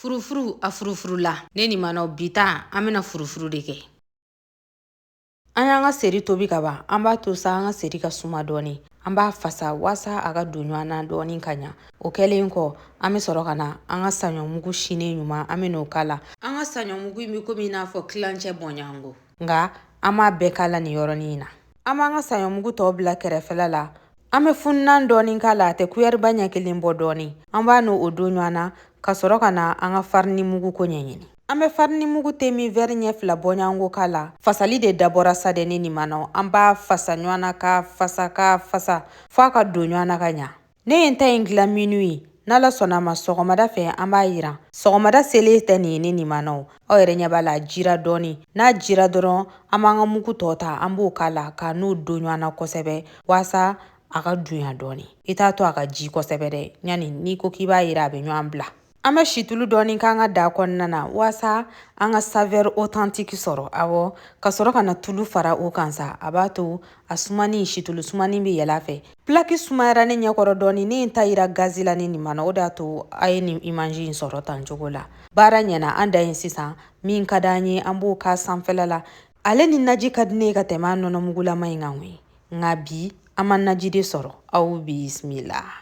Furufuru a furufuru la ne ni mana bita an bɛna furufuru de kɛ. An y'an ka seri tobi ka ban, an b'a to sa an ka seri ka suma dɔɔni. An b'a fasa wasa a ka don ɲɔgɔn na dɔɔni ka ɲa. O kɛlen kɔ an bɛ sɔrɔ ka na an ka saɲɔ mugu sinen ɲuman an bɛ n'o kala. An ka saɲɔ mugu in bɛ komi i n'a fɔ kilancɛ bɔɲɔgɔnko. Nka an b'a bɛɛ kala nin yɔrɔnin na. An b'an ka saɲɔ mugu tɔ bila kɛrɛfɛla la. An bɛ fununan dɔɔni k'a la, a tɛ kuyɛriba ɲɛ kelen bɔ dɔɔni. An b'a n'o don ɲɔgɔn na ka sɔrɔ ka na an ka farini mugu ko ɲɛɲini. An bɛ farini mugu tɛ min vɛri ɲɛ 2 bɔɲɔgɔnko k'a la. Fasali de dabɔra sa de ne ni mana. An b'a fasa ɲɔgɔn na ka fasa f'a ka don ɲɔgɔn na ka ɲa. Ne ye n ta in dilan minuit. N'Ala sɔnna ma sɔgɔmada fɛ an b'a yiran. Sɔgɔmada selen tɛ nin ye ne ni mana. Aw yɛrɛ ɲɛ b'a la jira dɔɔni. N'a jira dɔrɔn an b'an ka mugu tɔ ta an b'o k'a la ka n'o don ɲɔgɔn na kosɛbɛ wasa a ka dunya dɔɔni. I t'a to a ka ji kosɛbɛ dɛ. Ɲani n'i ko k'i b'a yira a bɛ ɲɔgɔn bila. An bɛ situlu dɔɔni k'an ka da kɔnɔna na wasa an ka saveur authentique sɔrɔ. Awɔ, ka sɔrɔ ka na tulu fara o kan sa. A b'a to a sumani situlu sumani bɛ yɛlɛ a fɛ. Plaki sumayara ne ɲɛkɔrɔ dɔɔni, ne ye n ta yira gazi la ne ni mana. O de y'a to a ye nin image in sɔrɔ tan cogo la. Baara ɲɛna an da yen sisan min ka d'an ye an b'o k'a sanfɛla la. Ale ni naji ka di ne ye ka tɛmɛ a nɔnɔmugulama in kan koyi. Nka bi an ma naji de sɔrɔ. Aw bismillah.